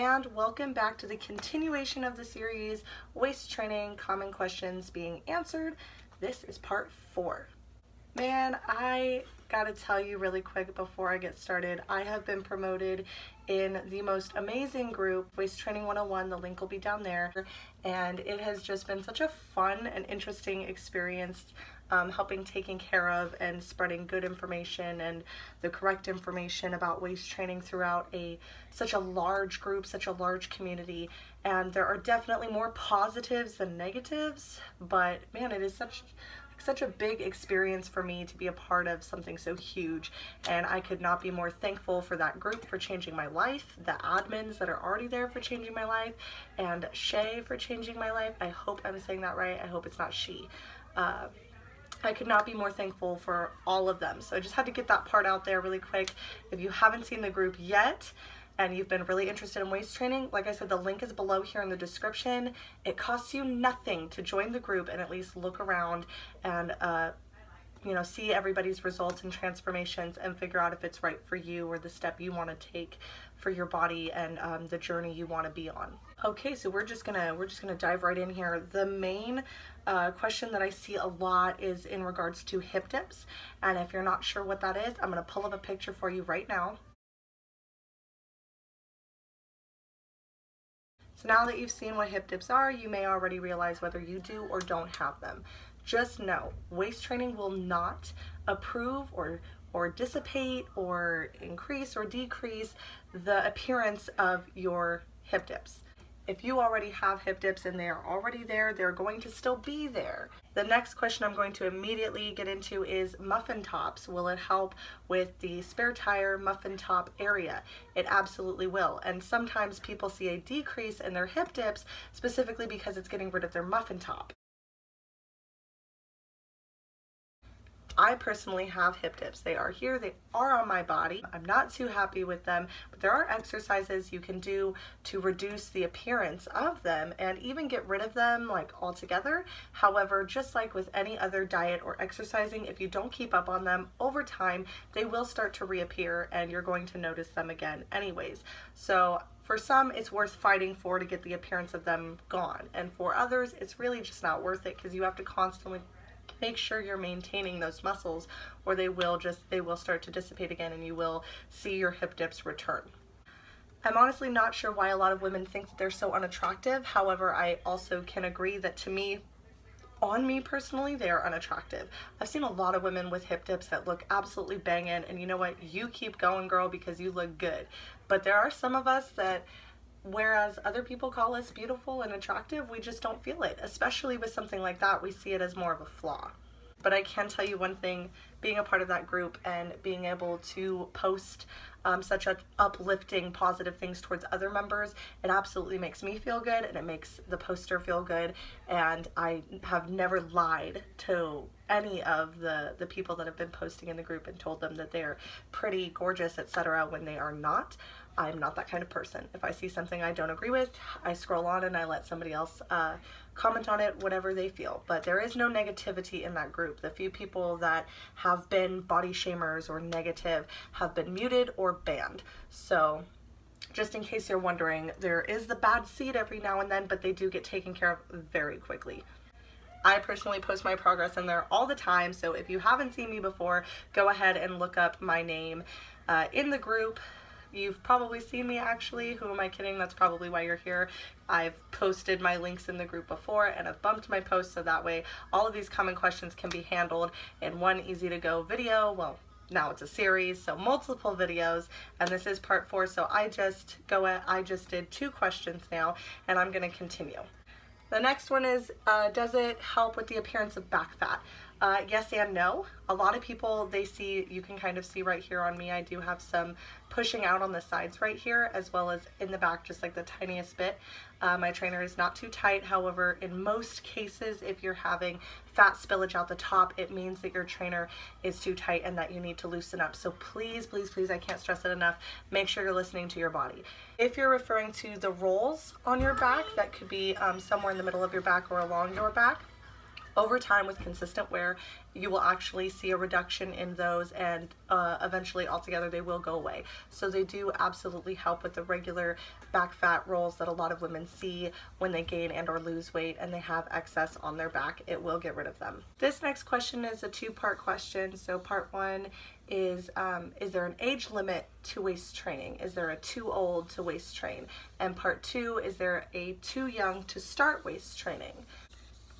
and welcome back to the continuation of the series, Waist Training, Common Questions Being Answered. This is part 4. Man, I gotta tell you really quick before I get started, I have been promoted in the most amazing group, Waist Training 101, the link will be down there, and it has just been such a fun and interesting experience helping taking care of and spreading good information and the correct information about waist training throughout such a large group, such a large community. And there are definitely more positives than negatives, but man, it is such a big experience for me to be a part of something so huge, and I could not be more thankful for that group for changing my life, the admins that are already there for changing my life, and Shay for changing my life. I hope I'm saying that right. I hope it's not she. I could not be more thankful for all of them. So I just had to get that part out there really quick. If you haven't seen the group yet and you've been really interested in waist training, like I said, the link is below here in the description. It costs you nothing to join the group and at least look around and see everybody's results and transformations and figure out if it's right for you or the step you want to take for your body and the journey you want to be on. Okay, so we're just gonna dive right in here. The main question that I see a lot is in regards to hip dips, and if you're not sure what that is, I'm gonna pull up a picture for you right now. So now that you've seen what hip dips are, you may already realize whether you do or don't have them. Just know, waist training will not approve or dissipate or increase or decrease the appearance of your hip dips. If you already have hip dips and they're already there, they're going to still be there. The next question I'm going to immediately get into is muffin tops. Will it help with the spare tire muffin top area? It absolutely will. And sometimes people see a decrease in their hip dips specifically because it's getting rid of their muffin top. I personally have hip dips. They are here, they are on my body. I'm not too happy with them, but there are exercises you can do to reduce the appearance of them and even get rid of them like altogether. However, just like with any other diet or exercising, if you don't keep up on them over time, they will start to reappear and you're going to notice them again anyways. So for some, it's worth fighting for to get the appearance of them gone. And for others, it's really just not worth it because you have to constantly make sure you're maintaining those muscles or they will start to dissipate again and you will see your hip dips return. I'm honestly not sure why a lot of women think that they're so unattractive. However, I also can agree that on me personally, they are unattractive. I've seen a lot of women with hip dips that look absolutely banging, and you know what? You keep going, girl, because you look good. But there are some of us that, whereas other people call us beautiful and attractive, we just don't feel it. Especially with something like that, we see it as more of a flaw. But I can tell you one thing, being a part of that group and being able to post such uplifting, positive things towards other members, it absolutely makes me feel good and it makes the poster feel good. And I have never lied to any of the people that have been posting in the group and told them that they're pretty, gorgeous, etc. when they are not. I'm not that kind of person. If I see something I don't agree with, I scroll on and I let somebody else comment on it, whatever they feel. But there is no negativity in that group. The few people that have been body shamers or negative have been muted or banned. So just in case you're wondering, there is the bad seed every now and then, but they do get taken care of very quickly. I personally post my progress in there all the time, so if you haven't seen me before, go ahead and look up my name in the group. You've probably seen me actually. Who am I kidding? That's probably why you're here. I've posted my links in the group before and I've bumped my posts so that way all of these common questions can be handled in one easy to go video. Well, now it's a series, so multiple videos, and this is part 4. So I just did 2 questions now and I'm going to continue. The next one is, does it help with the appearance of back fat? Yes and no. A lot of people, you can kind of see right here on me, I do have some pushing out on the sides right here, as well as in the back, just like the tiniest bit. My trainer is not too tight. However, in most cases, if you're having fat spillage out the top, it means that your trainer is too tight and that you need to loosen up. So please, please, please, I can't stress it enough, make sure you're listening to your body. If you're referring to the rolls on your back, that could be somewhere in the middle of your back or along your back, Over time, with consistent wear, you will actually see a reduction in those, and eventually altogether they will go away. So they do absolutely help with the regular back fat rolls that a lot of women see when they gain and or lose weight and they have excess on their back. It will get rid of them. This next question is a two-part question. So part one is there an age limit to waist training? Is there a too old to waist train? And part two, is there a too young to start waist training?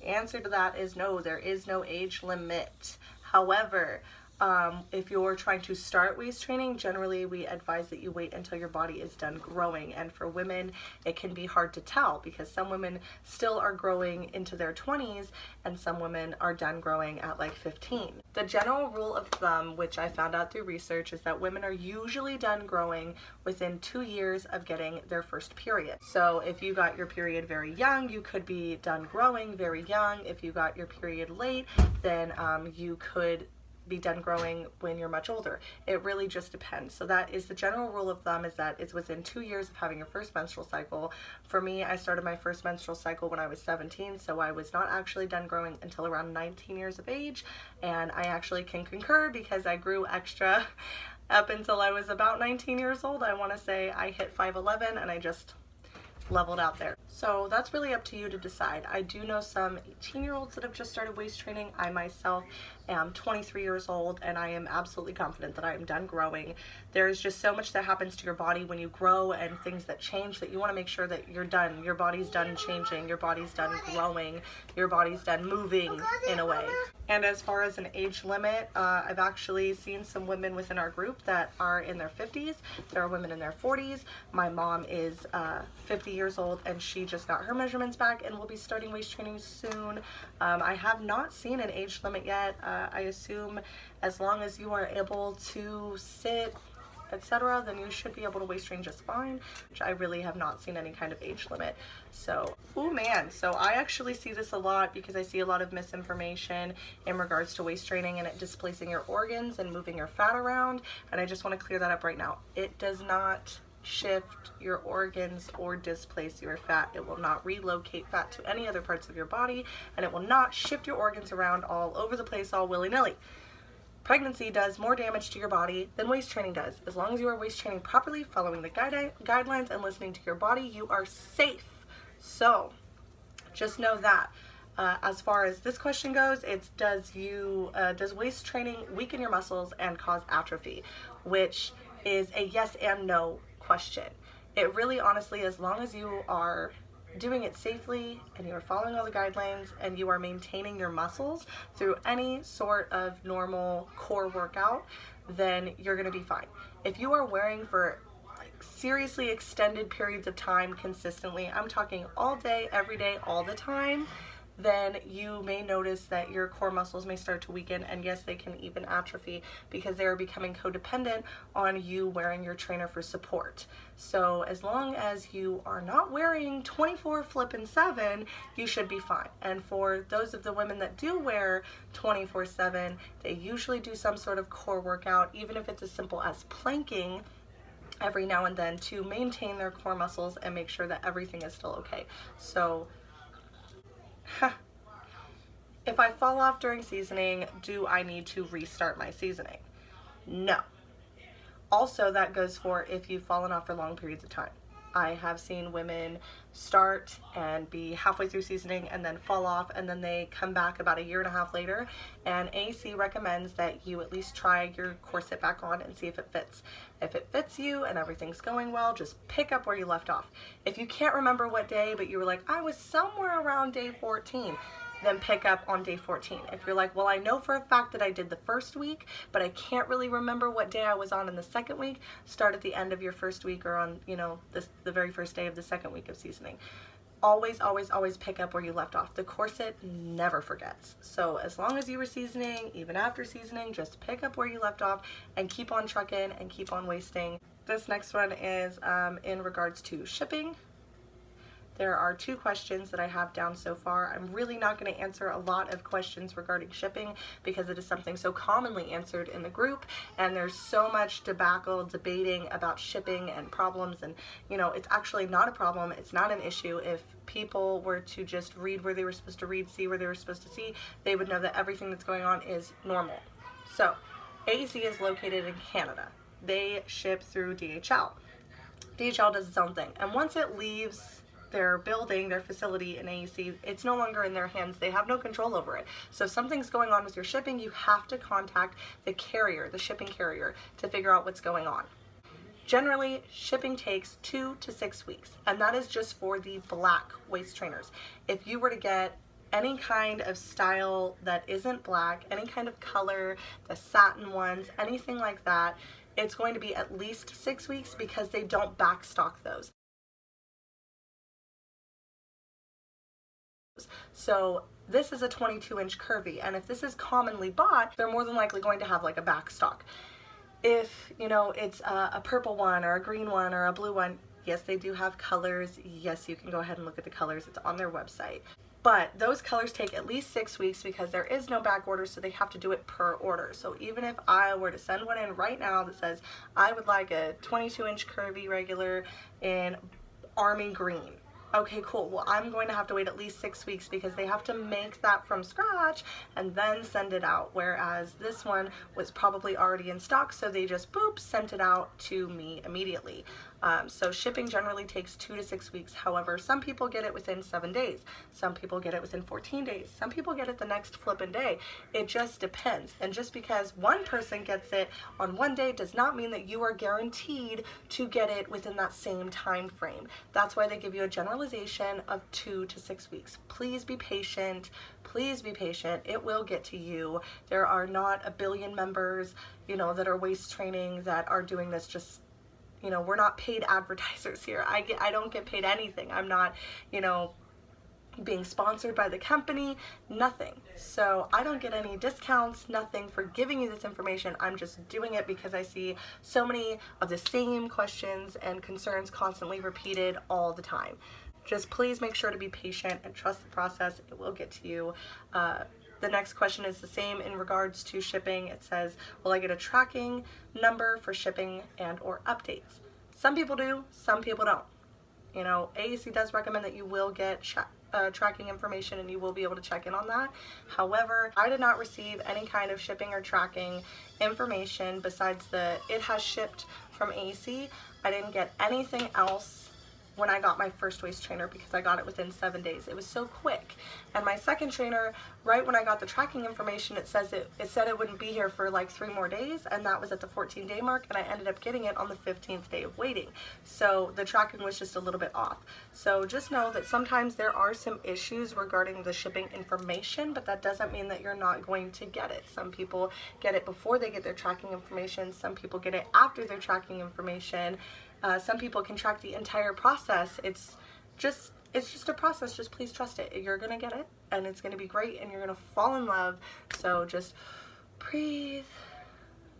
The answer to that is no, there is no age limit. However, if you're trying to start waist training, generally we advise that you wait until your body is done growing. And for women, it can be hard to tell because some women still are growing into their 20s and some women are done growing at like 15. The general rule of thumb, which I found out through research, is that women are usually done growing within 2 years of getting their first period. So if you got your period very young, you could be done growing very young. If you got your period late, then you could be done growing when you're much older. It really just depends. So that is the general rule of thumb, is that it's within 2 years of having your first menstrual cycle. For me, I started my first menstrual cycle when I was 17, so I was not actually done growing until around 19 years of age, and I actually can concur because I grew extra up until I was about 19 years old. I want to say I hit 5'11", and I just leveled out there. So that's really up to you to decide. I do know some 18-year-olds that have just started waist training. I myself am 23 years old and I am absolutely confident that I am done growing. There is just so much that happens to your body when you grow and things that change that you want to make sure that you're done. Your body's done changing, your body's done growing, your body's done moving in a way. And as far as an age limit, I've actually seen some women within our group that are in their 50s. There are women in their 40s. My mom is 50 years old and she just got her measurements back and will be starting waist training soon. I have not seen an age limit yet. I assume as long as you are able to sit, etc., then you should be able to waist train just fine, which I really have not seen any kind of age limit. So, oh man, so I actually see this a lot because I see a lot of misinformation in regards to waist training and it displacing your organs and moving your fat around, and I just want to clear that up right now. It does not shift your organs or displace your fat. It will not relocate fat to any other parts of your body, and it will not shift your organs around all over the place all willy-nilly. Pregnancy does more damage to your body than waist training does. As long as you are waist training properly, following the guidelines and listening to your body, you are safe. So just know that. As far as this question goes, it's does waist training weaken your muscles and cause atrophy, which is a yes and no question. It really, honestly, as long as you are doing it safely and you are following all the guidelines and you are maintaining your muscles through any sort of normal core workout, then you're going to be fine. If you are wearing for seriously extended periods of time consistently, I'm talking all day, every day, all the time, then you may notice that your core muscles may start to weaken, and yes, they can even atrophy because they are becoming codependent on you wearing your trainer for support. So as long as you are not wearing 24/7, you should be fine. And for those of the women that do wear 24/7, they usually do some sort of core workout, even if it's as simple as planking every now and then, to maintain their core muscles and make sure that everything is still okay. So if I fall off during seasoning, do I need to restart my seasoning? No. Also, that goes for if you've fallen off for long periods of time. I have seen women start and be halfway through seasoning and then fall off, and then they come back about 1.5 years later, and AC recommends that you at least try your corset back on and see if it fits. If it fits you and everything's going well, just pick up where you left off. If you can't remember what day, but you were like, I was somewhere around day 14, then pick up on day 14. If you're like, well, I know for a fact that I did the first week, but I can't really remember what day I was on in the second week, start at the end of your first week or on, the very first day of the second week of seasoning. Always, always, always pick up where you left off. The corset never forgets. So as long as you were seasoning, even after seasoning, just pick up where you left off and keep on trucking and keep on wasting. This next one is in regards to shipping. There are 2 questions that I have down so far. I'm really not going to answer a lot of questions regarding shipping because it is something so commonly answered in the group, and there's so much debacle debating about shipping and problems, and it's actually not a problem. It's not an issue. If people were to just read where they were supposed to read, see where they were supposed to see, they would know that everything that's going on is normal. So AEC is located in Canada. They ship through DHL. DHL does its own thing, and once it leaves their building, their facility in AEC, it's no longer in their hands. They have no control over it. So if something's going on with your shipping, you have to contact the carrier, the shipping carrier, to figure out what's going on. Generally, shipping takes 2 to 6 weeks, and that is just for the black waist trainers. If you were to get any kind of style that isn't black, any kind of color, the satin ones, anything like that, it's going to be at least 6 weeks because they don't backstock those. So this is a 22-inch curvy, and if this is commonly bought, they're more than likely going to have like a backstock. If it's a purple one or a green one or a blue one, yes, they do have colors. Yes, you can go ahead and look at the colors. It's on their website. But those colors take at least 6 weeks because there is no back order, so they have to do it per order. So even if I were to send one in right now that says I would like a 22-inch curvy regular in army green, okay, cool. Well, I'm going to have to wait at least 6 weeks because they have to make that from scratch and then send it out. Whereas this one was probably already in stock, so they just boop, sent it out to me immediately. So shipping generally takes 2 to 6 weeks. However, some people get it within 7 days. Some people get it within 14 days. Some people get it the next flippin' day. It just depends. And just because one person gets it on one day does not mean that you are guaranteed to get it within that same time frame. That's why they give you a generalization of 2 to 6 weeks. Please be patient. Please be patient. It will get to you. There are not a billion members, that are waist training that are doing this just we're not paid advertisers here. I don't get paid anything. I'm not, being sponsored by the company, nothing. So I don't get any discounts, nothing for giving you this information. I'm just doing it because I see so many of the same questions and concerns constantly repeated all the time. Just please make sure to be patient and trust the process. It will get to you. The next question is the same in regards to shipping. It says, will I get a tracking number for shipping and or updates? Some people do, some people don't. AEC does recommend that you will get tracking information and you will be able to check in on that. However, I did not receive any kind of shipping or tracking information besides it has shipped from AEC. I didn't get anything else when I got my first waist trainer because I got it within 7 days. It was so quick. And my second trainer, right when I got the tracking information, it said it wouldn't be here for like 3 more days, and that was at the 14-day mark, and I ended up getting it on the 15th day of waiting. So the tracking was just a little bit off. So just know that sometimes there are some issues regarding the shipping information, but that doesn't mean that you're not going to get it. Some people get it before they get their tracking information. Some people get it after their tracking information. Some people can track the entire process. It's just a process. Just please trust it. You're gonna get it, and it's gonna be great, and you're gonna fall in love. So just breathe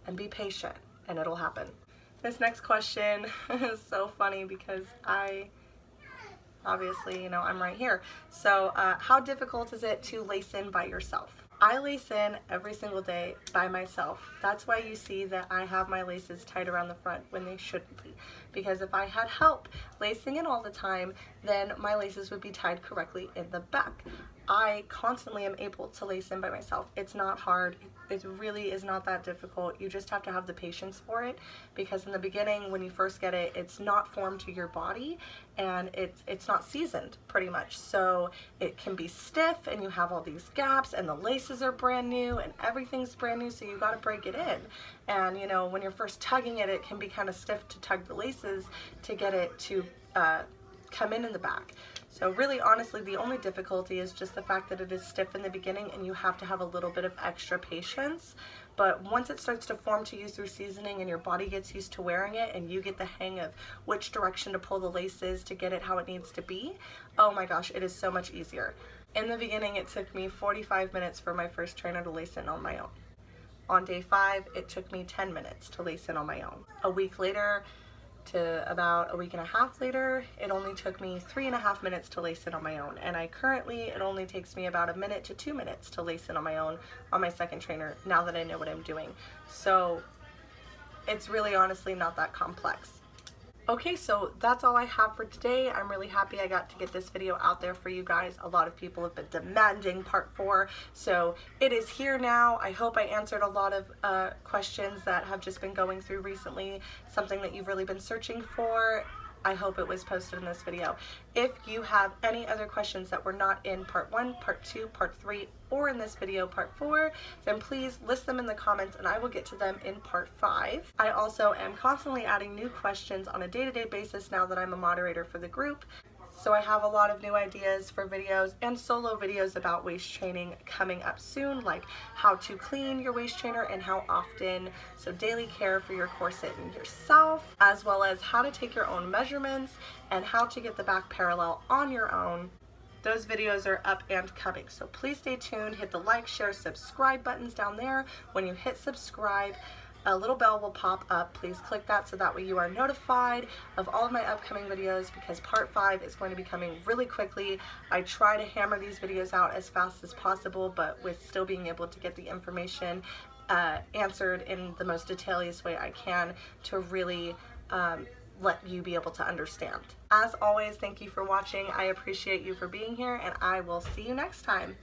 and be patient, and it'll happen. This next question is so funny because obviously, I'm right here. So how difficult is it to lace in by yourself? I lace in every single day by myself. That's why you see that I have my laces tied around the front when they shouldn't be. Because if I had help lacing in all the time, then my laces would be tied correctly in the back. I constantly am able to lace in by myself. It's not hard. It really is not that difficult. You just have to have the patience for it, because in the beginning, when you first get it, it's not formed to your body, and it's not seasoned pretty much. So it can be stiff, and you have all these gaps, and the laces are brand new, and everything's brand new, so you got to break it in. And when you're first tugging it, it can be kind of stiff to tug the laces to get it to come in the back. So really, honestly, the only difficulty is just the fact that it is stiff in the beginning and you have to have a little bit of extra patience. But once it starts to form to you through seasoning and your body gets used to wearing it and you get the hang of which direction to pull the laces to get it how it needs to be, oh my gosh, it is so much easier. In the beginning, it took me 45 minutes for my first trainer to lace in on my own. On day 5, it took me 10 minutes to lace in on my own. A week later, to about a week and a half later, it only took me 3.5 minutes to lace it on my own. And it only takes me about 1 minute to 2 minutes to lace it on my own on my second trainer now that I know what I'm doing. So it's really honestly not that complex. Okay, so that's all I have for today. I'm really happy I got to get this video out there for you guys. A lot of people have been demanding part 4, so it is here now. I hope I answered a lot of questions that have just been going through recently, something that you've really been searching for. I hope it was posted in this video. If you have any other questions that were not in part 1, part 2, part 3, or in this video, part 4, then please list them in the comments and I will get to them in part 5. I also am constantly adding new questions on a day-to-day basis now that I'm a moderator for the group. So I have a lot of new ideas for videos and solo videos about waist training coming up soon, like how to clean your waist trainer and how often, so daily care for your corset and yourself, as well as how to take your own measurements and how to get the back parallel on your own. Those videos are up and coming, so please stay tuned. Hit the like, share, subscribe buttons down there. When you hit subscribe, a little bell will pop up. Please click that so that way you are notified of all of my upcoming videos, because part 5 is going to be coming really quickly. I try to hammer these videos out as fast as possible, but with still being able to get the information answered in the most detailiest way I can to really let you be able to understand. As always, thank you for watching. I appreciate you for being here, and I will see you next time.